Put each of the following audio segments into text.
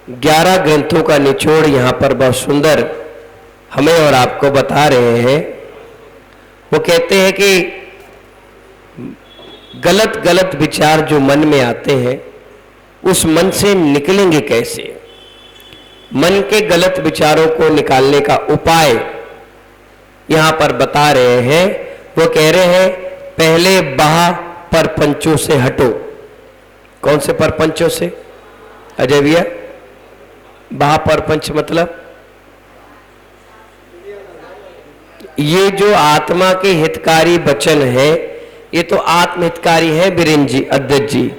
11 ग्रंथों का निचोड़ यहाँ पर बहुत सुंदर हमें और आपको बता रहे हैं। वो कहते हैं कि गलत गलत विचार जो मन में आते हैं उस मन से निकलेंगे कैसे। मन के गलत विचारों को निकालने का उपाय यहाँ पर बता रहे हैं। वो कह रहे हैं पहले बाह परपंचों से हटो। कौन से परपंचों से अजय भैया? बाह परपंच मतलब ये जो आत्मा के हितकारी वचन है, ये तो आत्महितकारी है बीरेन्द्र जी, अध्यक्ष जी,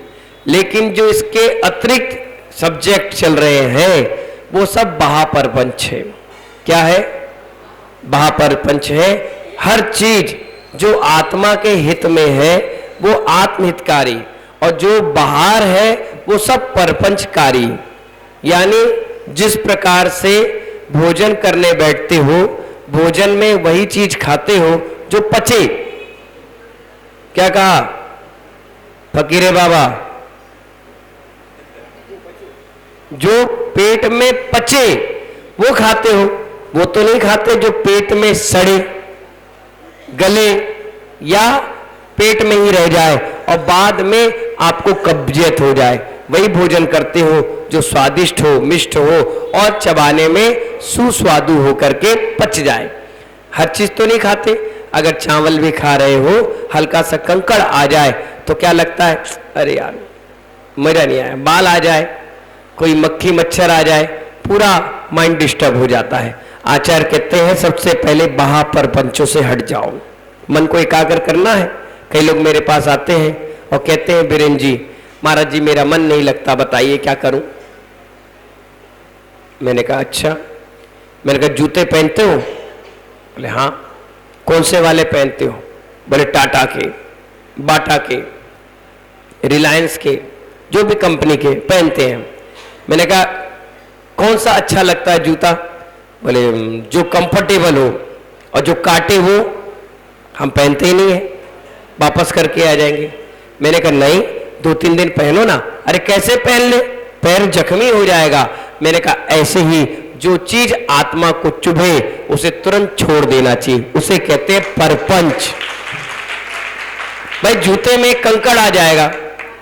लेकिन जो इसके अतिरिक्त सब्जेक्ट चल रहे हैं वो सब बाह परपंच है। क्या है? बाह परपंच है। हर चीज जो आत्मा के हित में है वो आत्महितकारी, और जो बाहर है वो सब परपंचकारी। यानी जिस प्रकार से भोजन करने बैठते हो, भोजन में वही चीज खाते हो जो पचे। क्या कहा फकीरे बाबा? जो पेट में पचे वो खाते हो, वो तो नहीं खाते जो पेट में सड़े, गले या पेट में ही रह जाए और बाद में आपको कब्जियत हो जाए। वही भोजन करते हो जो स्वादिष्ट हो, मिष्ट हो और चबाने में सुस्वादु होकर के पच जाए। हर चीज तो नहीं खाते। अगर चावल भी खा रहे हो, हल्का सा कंकड़ आ जाए तो क्या लगता है, अरे यार मजा नहीं आया। बाल आ जाए, कोई मक्खी मच्छर आ जाए, पूरा माइंड डिस्टर्ब हो जाता है। आचार्य कहते हैं सबसे पहले बाह परपंचों से हट जाओ, मन को एकाग्र करना है। कई लोग मेरे पास आते हैं और कहते हैं बीरेन्द्र जी, महाराज जी मेरा मन नहीं लगता, बताइए क्या करूं। मैंने कहा अच्छा। मैंने कहा जूते पहनते हो? बोले हाँ। कौन से वाले पहनते हो? बोले टाटा के, बाटा के, रिलायंस के, जो भी कंपनी के पहनते हैं। मैंने कहा कौन सा अच्छा लगता है जूता? बोले जो कंफर्टेबल हो और जो काटे वो हम पहनते ही नहीं है, वापस करके आ जाएंगे। मैंने कहा नहीं, 2-3 दिन पहनो ना। अरे कैसे पहन ले, पैर जख्मी हो जाएगा। मैंने कहा ऐसे ही जो चीज आत्मा को चुभे उसे तुरंत छोड़ देना चाहिए, उसे कहते हैं परपंच। भाई जूते में कंकड़ आ जाएगा,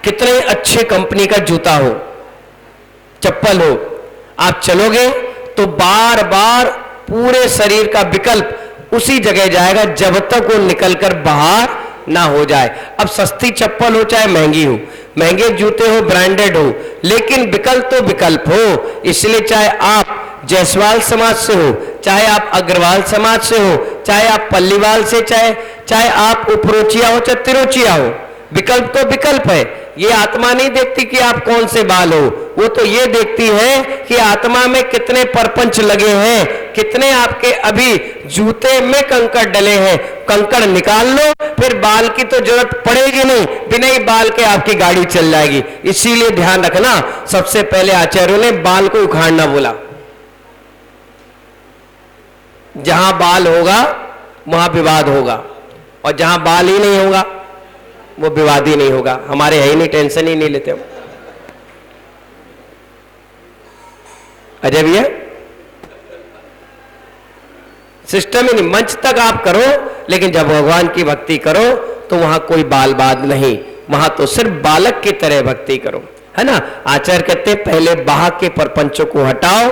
कितने अच्छे कंपनी का जूता हो, चप्पल हो, आप चलोगे तो बार बार पूरे शरीर का विकल्प उसी जगह जाएगा जब तक वो निकलकर बाहर ना हो जाए। अब सस्ती चप्पल हो चाहे महंगी हो, महंगे जूते हो, ब्रांडेड हो, लेकिन विकल्प तो विकल्प हो। इसलिए चाहे आप जायसवाल समाज से हो, चाहे आप अग्रवाल समाज से हो, चाहे आप पल्लीवाल से, चाहे आप उपरोचिया हो चाहे तिरोचिया हो, विकल्प तो विकल्प है। ये आत्मा नहीं देखती कि आप कौन से बाल हो, वो तो ये देखती है कि आत्मा में कितने परपंच लगे हैं, कितने आपके अभी जूते में कंकड़ डले हैं। कंकड़ निकाल लो, फिर बाल की तो जरूरत पड़ेगी नहीं, बिना ही बाल के आपकी गाड़ी चल जाएगी। इसीलिए ध्यान रखना, सबसे पहले आचार्यों ने बाल को उखाड़ना बोला। जहां बाल होगा वहां विवाद होगा, और जहां बाल ही नहीं होगा वो विवाद ही नहीं होगा। हमारे है ही नहीं, टेंशन ही नहीं लेते हम। अजय भैया सिस्टम ही नहीं। मंच तक आप करो, लेकिन जब भगवान की भक्ति करो तो वहां कोई बाल बात नहीं, वहां तो सिर्फ बालक की तरह भक्ति करो, है ना। आचार्य कहते पहले बाह के परपंचों को हटाओ,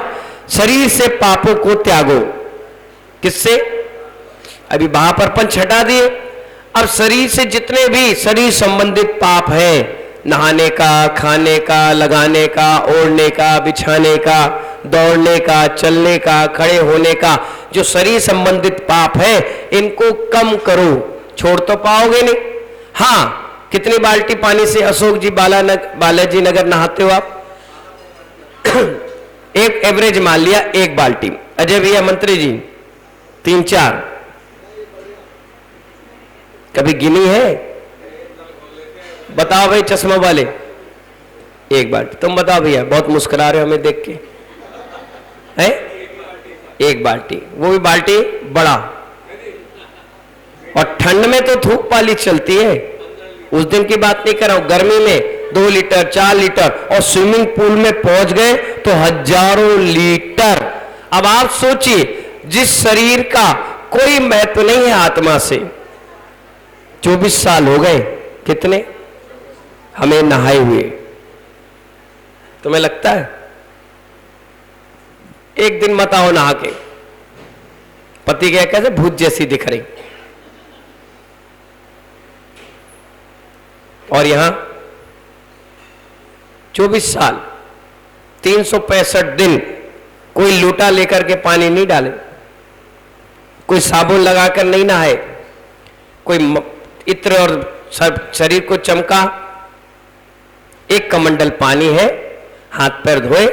शरीर से पापों को त्यागो। किससे? अभी बाह परपंच हटा दिए, अब शरीर से जितने भी शरीर संबंधित पाप है, नहाने का, खाने का, लगाने का, ओढ़ने का, बिछाने का, दौड़ने का, चलने का, खड़े होने का, जो शरीर संबंधित पाप है इनको कम करो। छोड़ तो पाओगे नहीं। हाँ, कितनी बाल्टी पानी से अशोक जी बालाजी नगर नहाते हो आप? एक एवरेज मान लिया, 1 बाल्टी। अजय भैया, मंत्री जी 3-4 कभी गिनी है? बताओ भाई चश्मा वाले, 1 बाल्टी। तुम बताओ भैया, बहुत मुस्कुरा रहे हो हमें देख के, है? 1 बाल्टी, वो भी बाल्टी बड़ा। और ठंड में तो धूप वाली चलती है, उस दिन की बात नहीं कर रहा हूं। गर्मी में 2 लीटर 4 लीटर, और स्विमिंग पूल में पहुंच गए तो हजारों लीटर। अब आप सोचिए, जिस शरीर का कोई महत्व नहीं है आत्मा से, 24 साल हो गए, कितने हमें नहाए हुए, तुम्हें लगता है? एक दिन मत आओ नहा के, पति क्या कैसे भूत जैसी दिख रही, और यहां 24 साल 365 दिन कोई लोटा लेकर के पानी नहीं डाले, कोई साबुन लगाकर नहीं नहाए, कोई इत्र और शरीर को चमका, एक कमंडल पानी है, हाथ पैर धोए,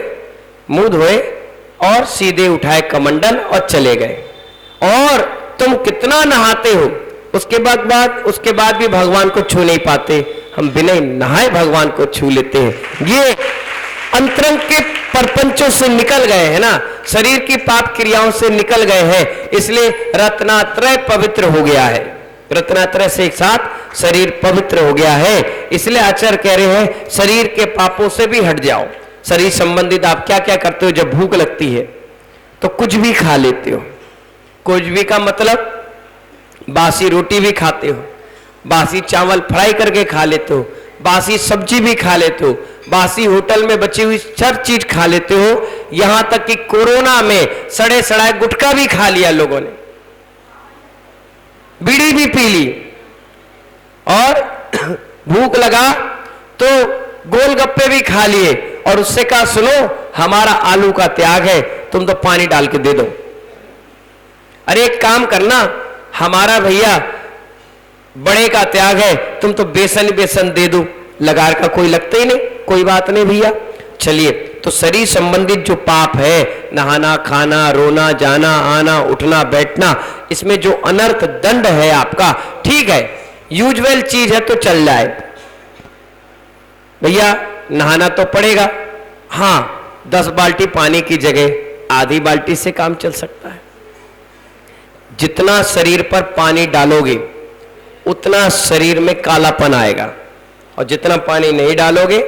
मुंह धोए और सीधे उठाए कमंडल और चले गए। और तुम कितना नहाते हो, उसके बाद भी भगवान को छू नहीं पाते। हम बिना नहाए भगवान को छू लेते हैं। ये अंतरंग के परपंचों से निकल गए हैं ना, शरीर की पाप क्रियाओं से निकल गए हैं, इसलिए रत्नात्रय पवित्र हो गया है। रत्नात्रय से एक साथ शरीर पवित्र हो गया है। इसलिए आचार्य कह रहे हैं शरीर के पापों से भी हट जाओ। शरीर संबंधित आप क्या क्या करते हो? जब भूख लगती है तो कुछ भी खा लेते हो। कुछ भी का मतलब बासी रोटी भी खाते हो, बासी चावल फ्राई करके खा लेते हो, बासी सब्जी भी खा लेते हो, बासी होटल में बची हुई हर चीज खा लेते हो। यहां तक कि कोरोना में सड़े सड़ाए गुटखा भी खा लिया लोगों ने, बीड़ी भी पी ली, और भूख लगा तो गोलगप्पे भी खा लिए, और उससे कहा सुनो हमारा आलू का त्याग है, तुम तो पानी डाल के दे दो। अरे एक काम करना, हमारा भैया बड़े का त्याग है, तुम तो बेसन ही बेसन दे दो, लगार का कोई लगता ही नहीं, कोई बात नहीं भैया। चलिए, तो शरीर संबंधित जो पाप है, नहाना, खाना, रोना, जाना, आना, उठना, बैठना, इसमें जो अनर्थ दंड है आपका, ठीक है, यूजुअल चीज है तो चल जाए, भैया नहाना तो पड़ेगा। हाँ, 10 बाल्टी पानी की जगह आधी बाल्टी से काम चल सकता है। जितना शरीर पर पानी डालोगे उतना शरीर में कालापन आएगा, और जितना पानी नहीं डालोगे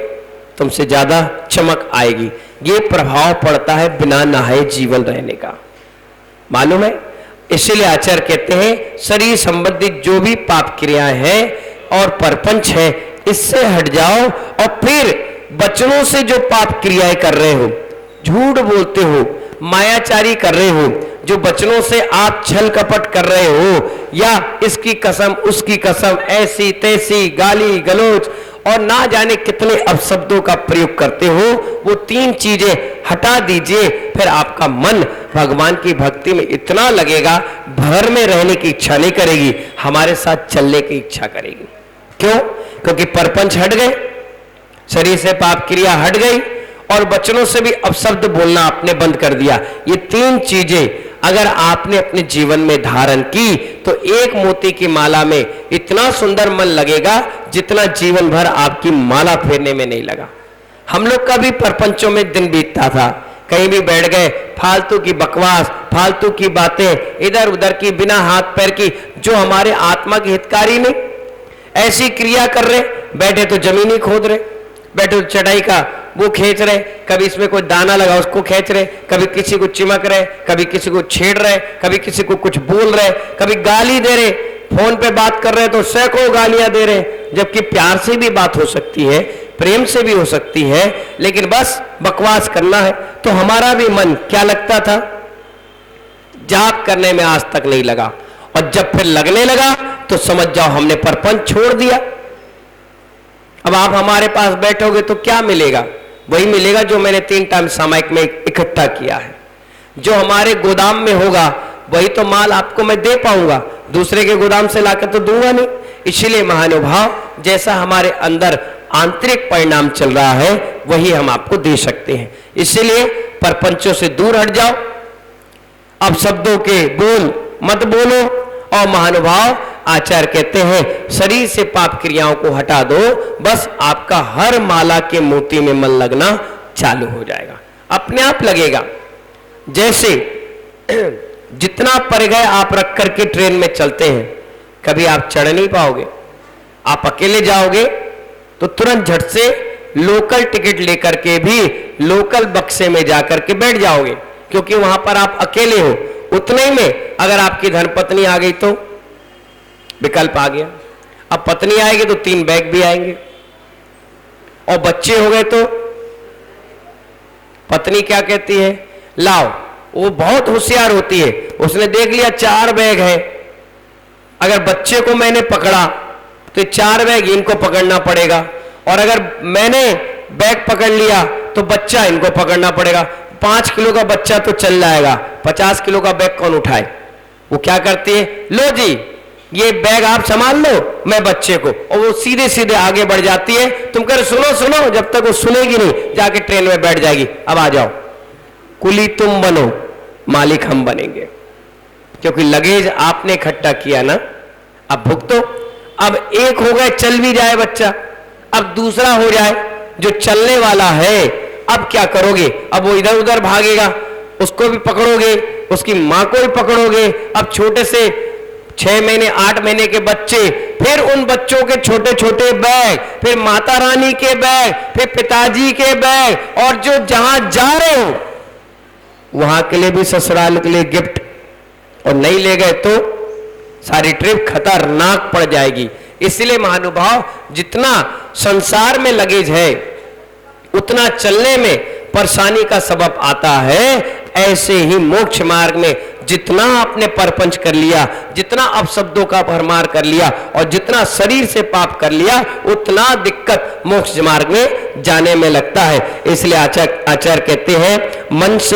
तुमसे ज्यादा चमक आएगी। ये प्रभाव पड़ता है बिना नहाए जीवन रहने का, मालूम है? इसीलिए आचार्य कहते हैं शरीर संबंधित जो भी पाप क्रियाएं हैं और परपंच है, इससे हट जाओ। और फिर वचनों से जो पाप क्रियाएं कर रहे हो, झूठ बोलते हो, मायाचारी कर रहे हो, जो वचनों से आप छल कपट कर रहे हो, या इसकी कसम उसकी कसम, ऐसी तैसी गाली गलौज और ना जाने कितने अपशब्दों का प्रयोग करते हो, वो 3 चीजें हटा दीजिए। फिर आपका मन भगवान की भक्ति में इतना लगेगा, भर में रहने की इच्छा नहीं करेगी, हमारे साथ चलने की इच्छा करेगी। क्यों? क्योंकि परपंच हट गए, शरीर से पाप क्रिया हट गई, और वचनों से भी अपशब्द बोलना आपने बंद कर दिया। ये 3 चीजें अगर आपने अपने जीवन में धारण की तो एक मोती की माला में इतना सुंदर मन लगेगा जितना जीवन भर आपकी माला फेरने में नहीं लगा। हम लोग का भी परपंचों में दिन बीतता था, कहीं भी बैठ गए, फालतू की बकवास, फालतू की बातें, इधर उधर की, बिना हाथ पैर की, जो हमारे आत्मा की हितकारी नहीं, ऐसी क्रिया कर रहे, बैठे तो जमीन ही खोद रहे, बैठे तो चटाई का वो खींच रहे, कभी इसमें कोई दाना लगा उसको खींच रहे, कभी किसी को चिमक रहे, कभी किसी को छेड़ रहे, कभी किसी को कुछ बोल रहे, कभी गाली दे रहे, फोन पे बात कर रहे तो सैकड़ों गालियां दे रहे, जबकि प्यार से भी बात हो सकती है, प्रेम से भी हो सकती है, लेकिन बस बकवास करना है। तो हमारा भी मन क्या लगता था, जाप करने में आज तक नहीं लगा, और जब फिर लगने लगा तो समझ जाओ हमने परपंच छोड़ दिया। अब आप हमारे पास बैठोगे तो क्या मिलेगा? वही मिलेगा जो मैंने 3 टाइम सामायिक में इकट्ठा किया है। जो हमारे गोदाम में होगा वही तो माल आपको मैं दे पाऊंगा, दूसरे के गोदाम से लाकर तो दूंगा नहीं। इसलिए महानुभाव, जैसा हमारे अंदर आंतरिक परिणाम चल रहा है वही हम आपको दे सकते हैं। इसलिए परपंचों से दूर हट जाओ, अब शब्दों के बोल मत बोलो, और महानुभाव आचार्य कहते हैं शरीर से पाप क्रियाओं को हटा दो, बस आपका हर माला के मोती में मन लगना चालू हो जाएगा, अपने आप लगेगा। जैसे जितना परिगय आप रख करके ट्रेन में चलते हैं, कभी आप चढ़ नहीं पाओगे। आप अकेले जाओगे तो तुरंत झट से लोकल टिकट लेकर के भी लोकल बक्से में जाकर के बैठ जाओगे, क्योंकि वहां पर आप अकेले हो। उतने ही में अगर आपकी धर्मपत्नी आ गई तो विकल्प आ गया। अब पत्नी आएगी तो 3 बैग भी आएंगे, और बच्चे हो गए तो पत्नी क्या कहती है, लाओ। वो बहुत होशियार होती है, उसने देख लिया 4 बैग है, अगर बच्चे को मैंने पकड़ा तो 4 बैग इनको पकड़ना पड़ेगा, और अगर मैंने बैग पकड़ लिया तो बच्चा इनको पकड़ना पड़ेगा। 5 किलो का बच्चा तो चल जाएगा, 50 किलो का बैग कौन उठाए। वो क्या करती है, लो जी ये बैग आप संभाल लो, मैं बच्चे को, और वो सीधे सीधे आगे बढ़ जाती है। तुम कह रहे सुनो सुनो, जब तक वो सुनेगी नहीं जाके ट्रेन में बैठ जाएगी। अब आ जाओ, कुली तुम बनो, मालिक हम बनेंगे, क्योंकि लगेज आपने इकट्ठा किया ना। अब भुगतो। अब एक हो गए, चल भी जाए बच्चा, अब दूसरा हो जाए जो चलने वाला है, अब क्या करोगे। अब वो इधर उधर भागेगा, उसको भी पकड़ोगे, उसकी मां को भी पकड़ोगे। अब छोटे से 6 महीने 8 महीने के बच्चे, फिर उन बच्चों के छोटे छोटे बैग, फिर माता रानी के बैग, फिर पिताजी के बैग, और जो जहां जा रहे हो वहां के लिए भी ससुराल के लिए गिफ्ट, और नहीं ले गए तो सारी ट्रिप खतरनाक पड़ जाएगी। इसलिए महानुभाव, जितना संसार में लगेज है उतना चलने में परेशानी का सबब आता है। ऐसे ही मोक्ष मार्ग में जितना आपने परपंच कर लिया, जितना अपशब्दों का भरमार कर लिया, और जितना शरीर से पाप कर लिया, उतना दिक्कत मोक्ष मार्ग में जाने में लगता है। इसलिए आचार्य कहते हैं, मन से